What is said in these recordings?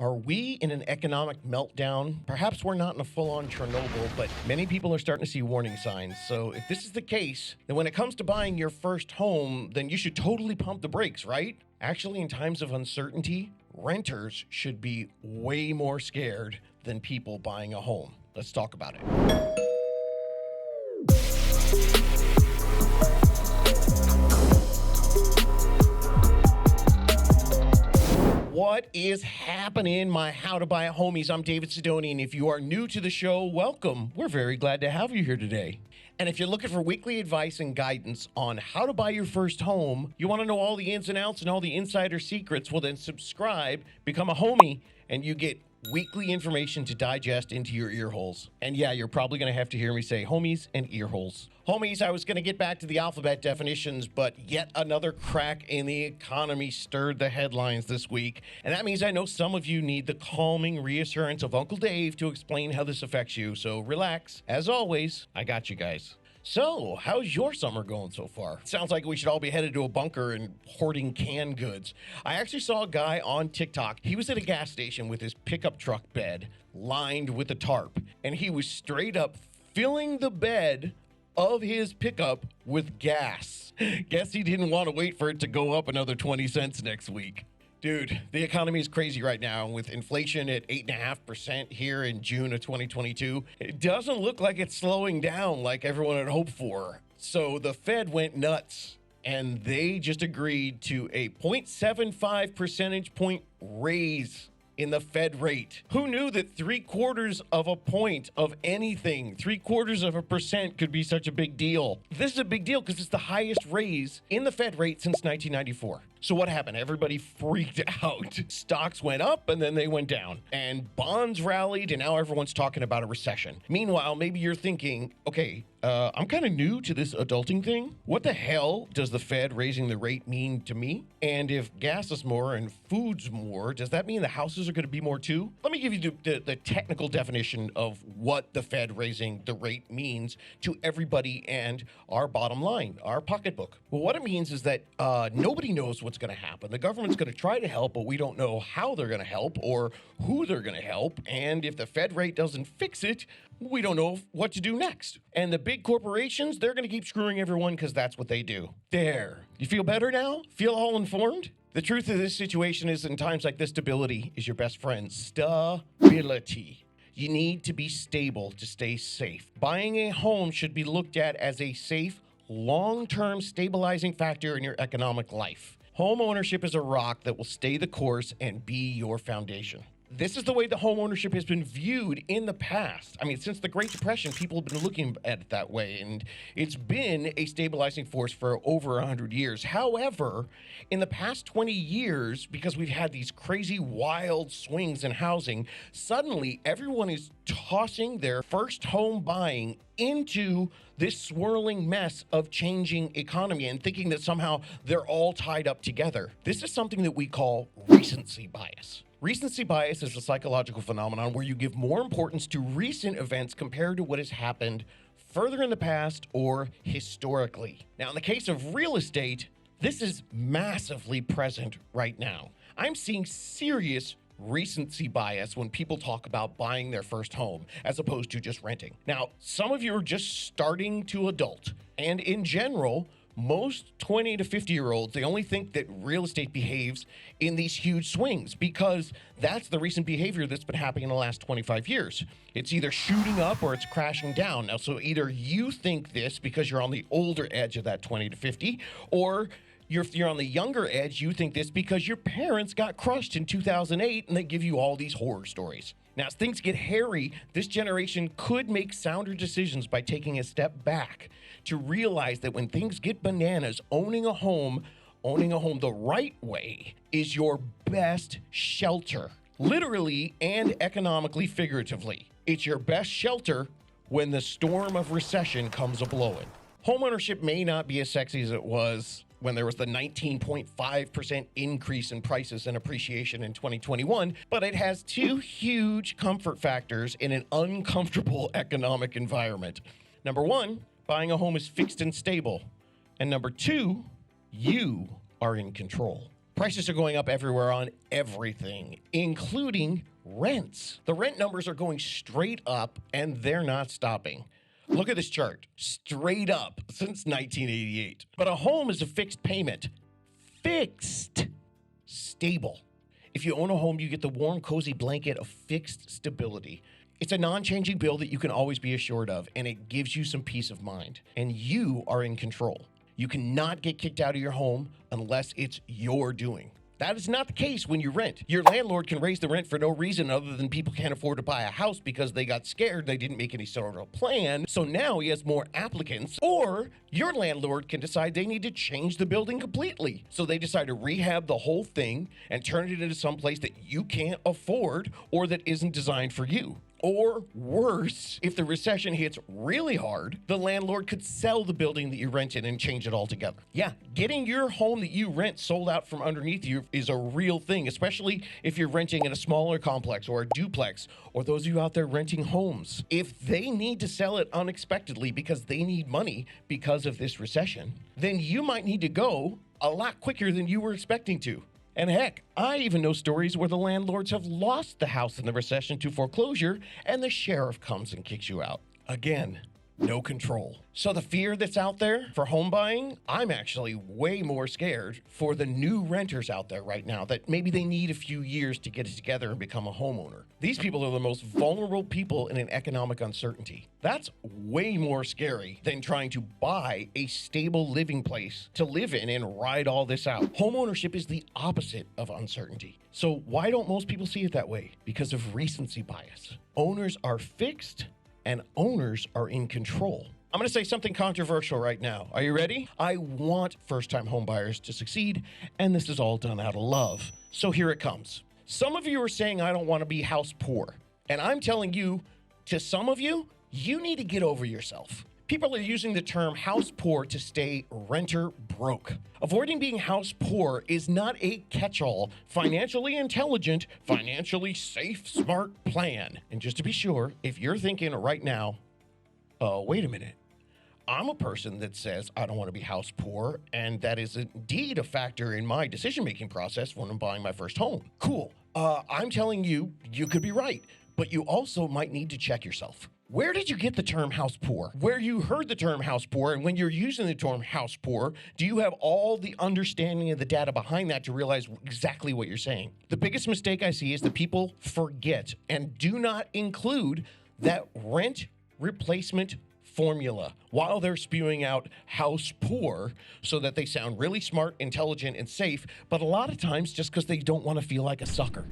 Are we in an economic meltdown? Perhaps we're not in a full-on Chornobyl, but many people are starting to see warning signs. So if this is the case, then when it comes to buying your first home, then you should totally pump the brakes, right? Actually, in times of uncertainty, renters should be way more scared than people buying a home. Let's talk about it. What is happening, my How to Buy a Homies? I'm David Sidoni, and if you are new to the show, welcome. We're very glad to have you here today. And if you're looking for weekly advice and guidance on how to buy your first home, you want to know all the ins and outs and all the insider secrets, well then subscribe, become a homie, and you get weekly information to digest into your ear holes. And yeah, you're probably going to have to hear me say homies and ear holes. Homies, I was going to get back to the alphabet definitions, but yet another crack in the economy stirred the headlines this week. And that means I know some of you need the calming reassurance of Uncle Dave to explain how this affects you. So relax. As always, I got you guys. So, how's your summer going so far? Sounds like we should all be headed to a bunker and hoarding canned goods. I actually saw a guy on TikTok. He was at a gas station with his pickup truck bed lined with a tarp, and he was straight up filling the bed of his pickup with gas. Guess he didn't want to wait for it to go up another 20 cents next week. Dude, the economy is crazy right now with inflation at 8.5% here in June of 2022. It doesn't look like it's slowing down like everyone had hoped for. So the Fed went nuts and they just agreed to a 0.75 percentage point raise in the Fed rate. Who knew that 3/4 of a point of anything, 0.75% could be such a big deal? This is a big deal because it's the highest raise in the Fed rate since 1994. So what happened? Everybody freaked out. Stocks went up and then they went down. And bonds rallied and now everyone's talking about a recession. Meanwhile, maybe you're thinking, okay, I'm kind of new to this adulting thing. What the hell does the Fed raising the rate mean to me? And if gas is more and food's more, does that mean the houses are going to be more too? Let me give you the technical definition of what the Fed raising the rate means to everybody and our bottom line, our pocketbook. Well, what it means is that nobody knows what's going to happen. The government's going to try to help, but we don't know how they're going to help or who they're going to help. And if the Fed rate doesn't fix it, we don't know what to do next. And the big corporations, they're going to keep screwing everyone because that's what they do. There. You feel better now? Feel all informed? The truth of this situation is in times like this, stability is your best friend. Stability. You need to be stable to stay safe. Buying a home should be looked at as a safe, long-term stabilizing factor in your economic life. Home ownership is a rock that will stay the course and be your foundation. This is the way the home ownership has been viewed in the past. I mean, since the Great Depression, people have been looking at it that way, and it's been a stabilizing force for over 100 years. However, in the past 20 years, because we've had these crazy, wild swings in housing, suddenly everyone is tossing their first home buying into this swirling mess of changing economy and thinking that somehow they're all tied up together. This is something that we call recency bias. Recency bias is a psychological phenomenon where you give more importance to recent events compared to what has happened further in the past or historically. Now, in the case of real estate, this is massively present right now. I'm seeing serious recency bias when people talk about buying their first home as opposed to just renting. Now, some of you are just starting to adult, and in general, most 20 to 50-year-olds, they only think that real estate behaves in these huge swings because that's the recent behavior that's been happening in the last 25 years. It's either shooting up or it's crashing down. Now, so either you think this because you're on the older edge of that 20 to 50, or if you're on the younger edge, you think this because your parents got crushed in 2008 and they give you all these horror stories. Now, as things get hairy, this generation could make sounder decisions by taking a step back to realize that when things get bananas, owning a home the right way is your best shelter, literally and economically, figuratively. It's your best shelter when the storm of recession comes a-blowing. Homeownership may not be as sexy as it was when there was the 19.5% increase in prices and appreciation in 2021, but it has two huge comfort factors in an uncomfortable economic environment. Number one, buying a home is fixed and stable. And number two, you are in control. Prices are going up everywhere on everything, including rents. The rent numbers are going straight up, and they're not stopping. Look at this chart. Straight up since 1988. But a home is a fixed payment. Fixed. Stable. If you own a home, you get the warm, cozy blanket of fixed stability. It's a non-changing bill that you can always be assured of, and it gives you some peace of mind. And you are in control. You cannot get kicked out of your home unless it's your doing. That is not the case when you rent. Your landlord can raise the rent for no reason other than people can't afford to buy a house because they got scared, they didn't make any sort of plan, so now he has more applicants. Or your landlord can decide they need to change the building completely. So they decide to rehab the whole thing and turn it into some place that you can't afford or that isn't designed for you. Or worse, if the recession hits really hard, the landlord could sell the building that you rented and change it altogether. Yeah, getting your home that you rent sold out from underneath you is a real thing, especially if you're renting in a smaller complex or a duplex, or those of you out there renting homes. If they need to sell it unexpectedly because they need money because of this recession, then you might need to go a lot quicker than you were expecting to. And heck, I even know stories where the landlords have lost the house in the recession to foreclosure and the sheriff comes and kicks you out. Again, no control. So the fear that's out there for home buying, I'm actually way more scared for the new renters out there right now that maybe they need a few years to get it together and become a homeowner. These people are the most vulnerable people in an economic uncertainty. That's way more scary than trying to buy a stable living place to live in and ride all this out. Homeownership is the opposite of uncertainty. So why don't most people see it that way? Because of recency bias. Owners are fixed and owners are in control. I'm going to say something controversial right now. Are you ready? I want first-time home buyers to succeed, and this is all done out of love. So here it comes. Some of you are saying I don't want to be house poor, and I'm telling you, to some of you, you need to get over yourself. People are using the term house poor to stay renter broke. Avoiding being house poor is not a catch-all, financially intelligent, financially safe, smart plan. And just to be sure, if you're thinking right now, wait a minute, I'm a person that says I don't want to be house poor, and that is indeed a factor in my decision-making process when I'm buying my first home. Cool. I'm telling you, you could be right, but you also might need to check yourself. Where did you get the term house poor? Where you heard the term house poor, and when you're using the term house poor, do you have all the understanding of the data behind that to realize exactly what you're saying? The biggest mistake I see is that people forget and do not include that rent replacement formula while they're spewing out house poor so that they sound really smart, intelligent, and safe, but a lot of times just because they don't want to feel like a sucker.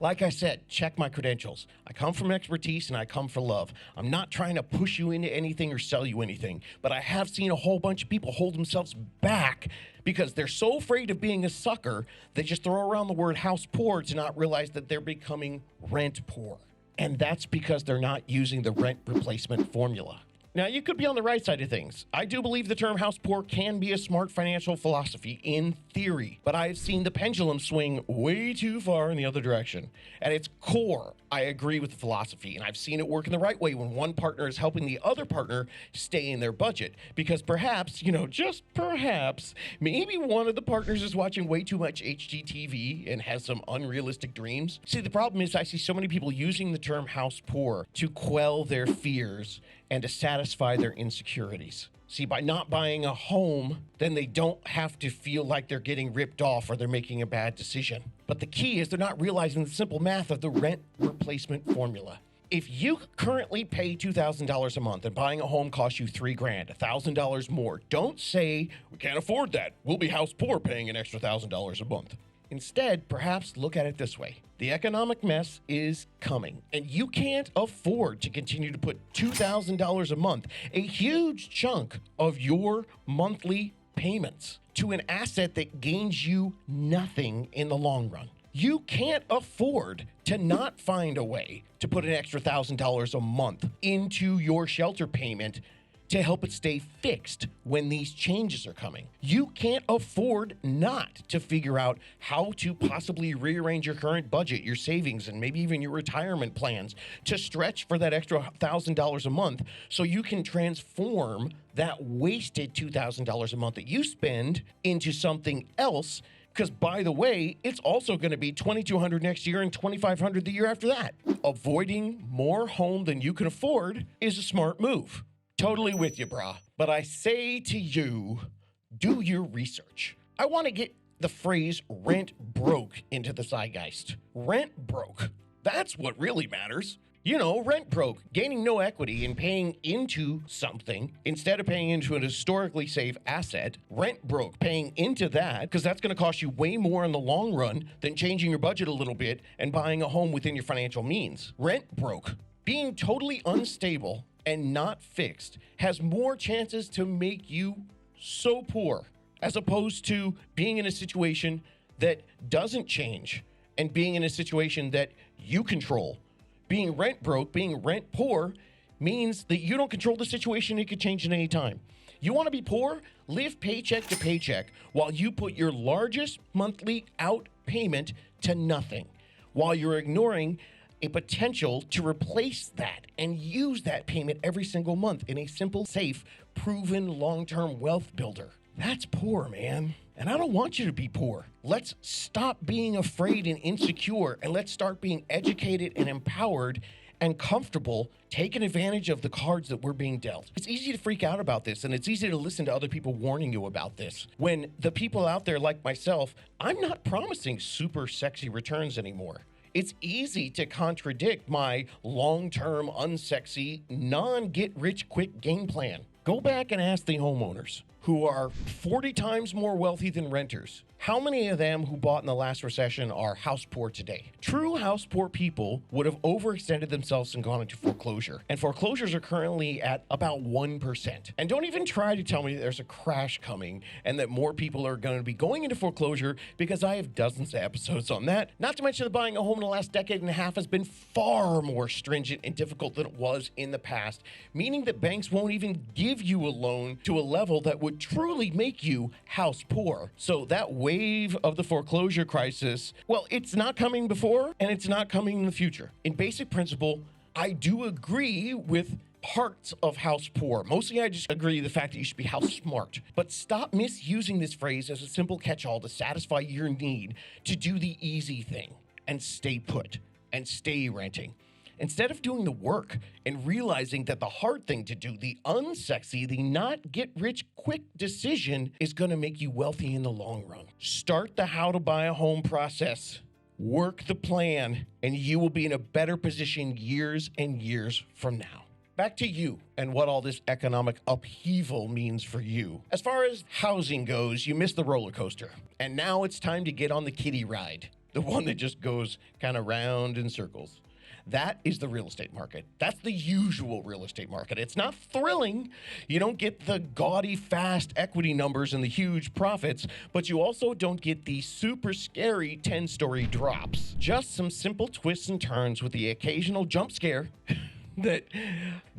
Like I said, check my credentials. I come from expertise and I come for love. I'm not trying to push you into anything or sell you anything, but I have seen a whole bunch of people hold themselves back because they're so afraid of being a sucker, they just throw around the word house poor to not realize that they're becoming rent poor. And that's because they're not using the rent replacement formula. Now, you could be on the right side of things. I do believe the term house poor can be a smart financial philosophy in theory, but I've seen the pendulum swing way too far in the other direction. At its core, I agree with the philosophy, and I've seen it work in the right way when one partner is helping the other partner stay in their budget. Because perhaps, just perhaps, maybe one of the partners is watching way too much HGTV and has some unrealistic dreams. See, the problem is I see so many people using the term house poor to quell their fears and to satisfy their insecurities. See, by not buying a home, then they don't have to feel like they're getting ripped off or they're making a bad decision. But the key is they're not realizing the simple math of the rent replacement formula. If you currently pay $2,000 a month and buying a home costs you $3,000, $1,000 more, don't say, we can't afford that. We'll be house poor paying an extra $1,000 a month. Instead, perhaps look at it this way. The economic mess is coming, and you can't afford to continue to put $2,000 a month, a huge chunk of your monthly payments, to an asset that gains you nothing in the long run. You can't afford to not find a way to put an extra $1,000 a month into your shelter payment to help it stay fixed when these changes are coming. You can't afford not to figure out how to possibly rearrange your current budget, your savings, and maybe even your retirement plans to stretch for that extra $1,000 a month so you can transform that wasted $2,000 a month that you spend into something else Because, by the way, it's also going to be $2,200 next year and $2,500 the year after that. Avoiding more home than you can afford is a smart move. Totally with you, brah. But I say to you, do your research. I want to get the phrase rent broke into the zeitgeist. Rent broke. That's what really matters. You know, rent broke, gaining no equity and paying into something instead of paying into an historically safe asset. Rent broke, paying into that, because that's going to cost you way more in the long run than changing your budget a little bit and buying a home within your financial means. Rent broke, being totally unstable and not fixed, has more chances to make you so poor, as opposed to being in a situation that doesn't change and being in a situation that you control. Being rent broke, being rent poor, means that you don't control the situation. It could change at any time. You want to be poor? Live paycheck to paycheck while you put your largest monthly out payment to nothing, while you're ignoring a potential to replace that and use that payment every single month in a simple, safe, proven long-term wealth builder. That's poor, man. And I don't want you to be poor. Let's stop being afraid and insecure, and let's start being educated and empowered and comfortable taking advantage of the cards that we're being dealt. It's easy to freak out about this, and it's easy to listen to other people warning you about this. When the people out there like myself, I'm not promising super sexy returns anymore. It's easy to contradict my long-term, unsexy, non-get-rich-quick game plan. Go back and ask the homeowners who are 40 times more wealthy than renters. How many of them who bought in the last recession are house poor today? True house poor people would have overextended themselves and gone into foreclosure. And foreclosures are currently at about 1%. And don't even try to tell me there's a crash coming and that more people are going to be going into foreclosure, because I have dozens of episodes on that. Not to mention that buying a home in the last decade and a half has been far more stringent and difficult than it was in the past, meaning that banks won't even give you a loan to a level that would truly make you house poor. So that wave of the foreclosure crisis, well, it's not coming before and it's not coming in the future. In basic principle, I do agree with parts of house poor. Mostly I just agree with the fact that you should be house smart. But stop misusing this phrase as a simple catch-all to satisfy your need to do the easy thing and stay put and stay renting. Instead of doing the work and realizing that the hard thing to do, the unsexy, the not get rich quick decision, is going to make you wealthy in the long run. Start the how to buy a home process. Work the plan, and you will be in a better position years and years from now. Back to you and what all this economic upheaval means for you. As far as housing goes, you missed the roller coaster. And now it's time to get on the kiddie ride, the one that just goes kind of round in circles. That is the real estate market. That's the usual real estate market. It's not thrilling. You don't get the gaudy, fast equity numbers and the huge profits, but you also don't get the super scary 10-story drops. Just some simple twists and turns with the occasional jump scare that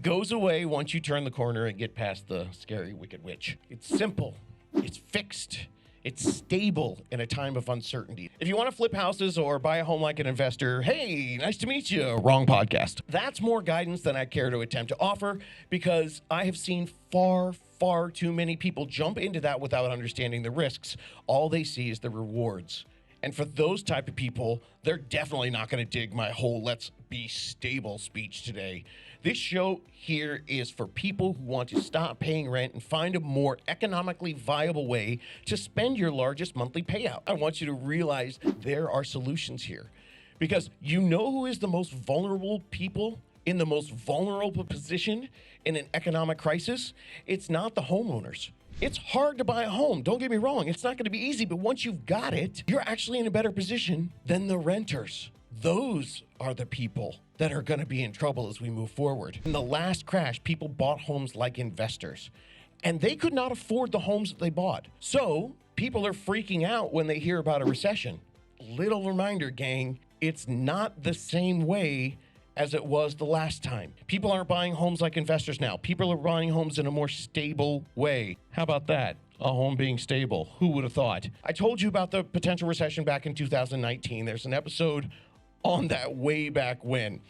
goes away once you turn the corner and get past the scary wicked witch. It's simple. It's fixed. It's stable in a time of uncertainty. If you want to flip houses or buy a home like an investor, hey, nice to meet you. Wrong podcast. That's more guidance than I care to attempt to offer, because I have seen far too many people jump into that without understanding the risks. All they see is the rewards. And for those type of people, they're definitely not going to dig my whole let's be stable speech today. This show here is for people who want to stop paying rent and find a more economically viable way to spend your largest monthly payout. I want you to realize there are solutions here, because you know who is the most vulnerable people in the most vulnerable position in an economic crisis? It's not the homeowners. It's hard to buy a home. Don't get me wrong. It's not going to be easy, but once you've got it, you're actually in a better position than the renters. Those are the people that are going to be in trouble as we move forward. In the last crash, people bought homes like investors, and they could not afford the homes that they bought. So people are freaking out when they hear about a recession. Little reminder, gang, it's not the same way as it was the last time. People aren't buying homes like investors now. People are buying homes in a more stable way. How about that? A home being stable. Who would have thought? I told you about the potential recession back in 2019. There's an episode on that way back when.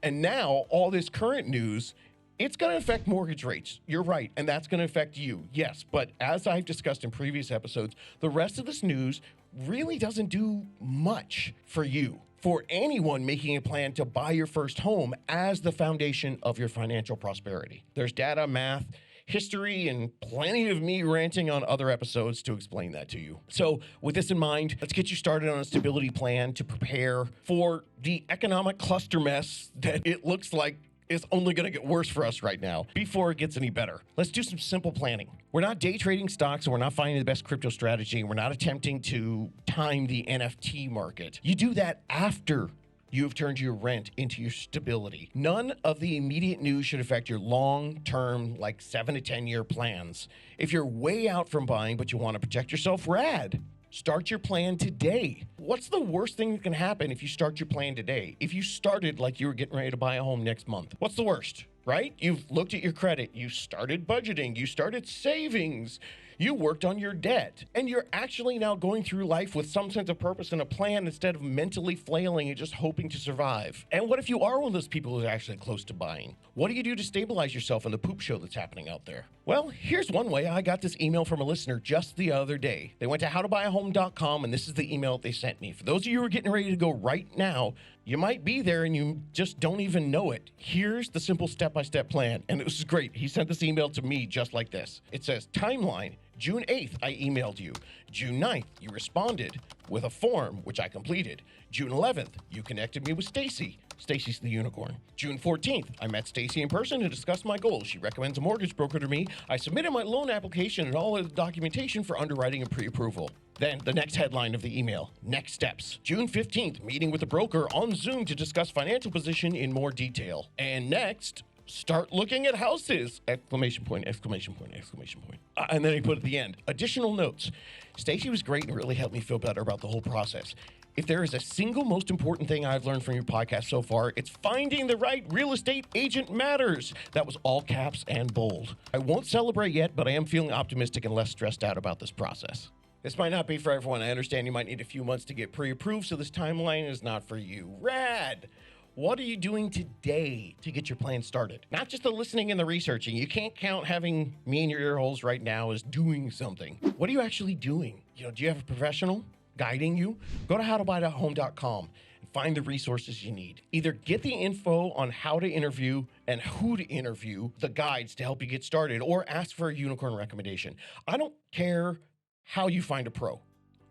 And now all this current news, it's going to affect mortgage rates. You're right. And that's going to affect you. Yes. But as I've discussed in previous episodes, the rest of this news really doesn't do much for you. For anyone making a plan to buy your first home as the foundation of your financial prosperity. There's data, math, history, and plenty of me ranting on other episodes to explain that to you. So with this in mind, let's get you started on a stability plan to prepare for the economic cluster mess that it looks like is only going to get worse for us right now before it gets any better. Let's do some simple planning. We're not day trading stocks, and we're not finding the best crypto strategy, and we're not attempting to time the NFT market. You do that after you have turned your rent into your stability. None of the immediate news should affect your long-term, like 7 to 10 year plans. If you're way out from buying, but you want to protect yourself, rad. Start your plan today. What's the worst thing that can happen if you start your plan today? If you started like you were getting ready to buy a home next month, what's the worst, right? You've looked at your credit, you started budgeting, you started savings, you worked on your debt, and you're actually now going through life with some sense of purpose and a plan instead of mentally flailing and just hoping to survive. And what if you are one of those people who's actually close to buying? What do you do to stabilize yourself in the poop show that's happening out there? Well, here's one way. I got this email from a listener just the other day. They went to howtobuyahome.com, and this is the email they sent me. For those of you who are getting ready to go right now, you might be there and you just don't even know it. Here's the simple step-by-step plan. And it was great. He sent this email to me just like this. It says, timeline, June 8th, I emailed you. June 9th, you responded with a form, which I completed. June 11th, you connected me with Stacy. Stacy's the unicorn. June 14th, I met Stacy in person to discuss my goals. She recommends a mortgage broker to me. I submitted my loan application and all of the documentation for underwriting and pre-approval. Then the next headline of the email, next steps. June 15th, meeting with a broker on Zoom to discuss financial position in more detail. And next, start looking at houses! Exclamation point, exclamation point, exclamation point. And then he put at the end, additional notes. Stacy was great and really helped me feel better about the whole process. If there is a single most important thing I've learned from your podcast so far, it's finding the right real estate agent matters. That was all caps and bold. I won't celebrate yet, but I am feeling optimistic and less stressed out about this process. This might not be for everyone. I understand you might need a few months to get pre-approved, so this timeline is not for you. Rad! What are you doing today to get your plan started? Not just the listening and the researching. You can't count having me in your ear holes right now as doing something. What are you actually doing? Do you have a professional guiding you? Go to howtobuyahome.com and find the resources you need. Either get the info on how to interview and who to interview, the guides to help you get started, or ask for a unicorn recommendation. I don't care how you find a pro.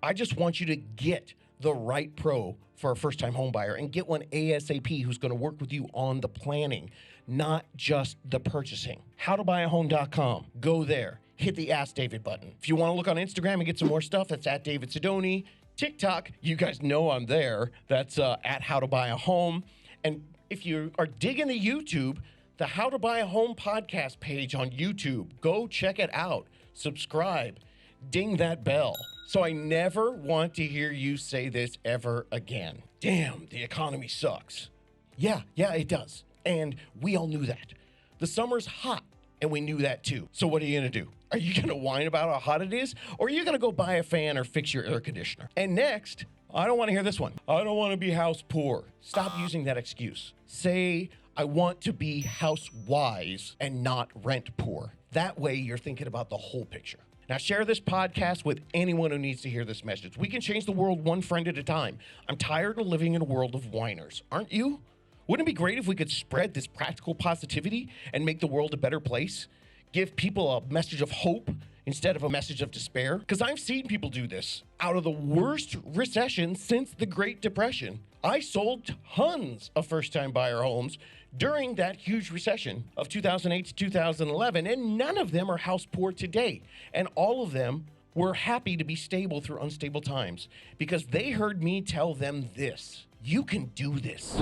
I just want you to get the right pro for a first-time home buyer and get one ASAP who's going to work with you on the planning, not just the purchasing. Howtobuyahome.com. Go there. Hit the Ask David button. If you want to look on Instagram and get some more stuff, that's at David Sidoni. TikTok, you guys know I'm there. That's at How to Buy a Home. And if you are digging the YouTube, the How to Buy a Home podcast page on YouTube, go check it out. Subscribe. Ding that bell. So I never want to hear you say this ever again. Damn, the economy sucks. Yeah, it does. And we all knew that. The summer's hot, and we knew that too. So what are you gonna do? Are you gonna whine about how hot it is? Or are you gonna go buy a fan or fix your air conditioner? And next, I don't wanna hear this one. I don't wanna be house poor. Stop using that excuse. Say, I want to be house wise and not rent poor. That way you're thinking about the whole picture. Now share this podcast with anyone who needs to hear this message. We can change the world one friend at a time. I'm tired of living in a world of whiners. Aren't you? Wouldn't it be great if we could spread this practical positivity and make the world a better place? Give people a message of hope instead of a message of despair? Because I've seen people do this. Out of the worst recession since the Great Depression, I sold tons of first-time buyer homes during that huge recession of 2008 to 2011, and none of them are house poor today. And all of them were happy to be stable through unstable times because they heard me tell them this: you can do this.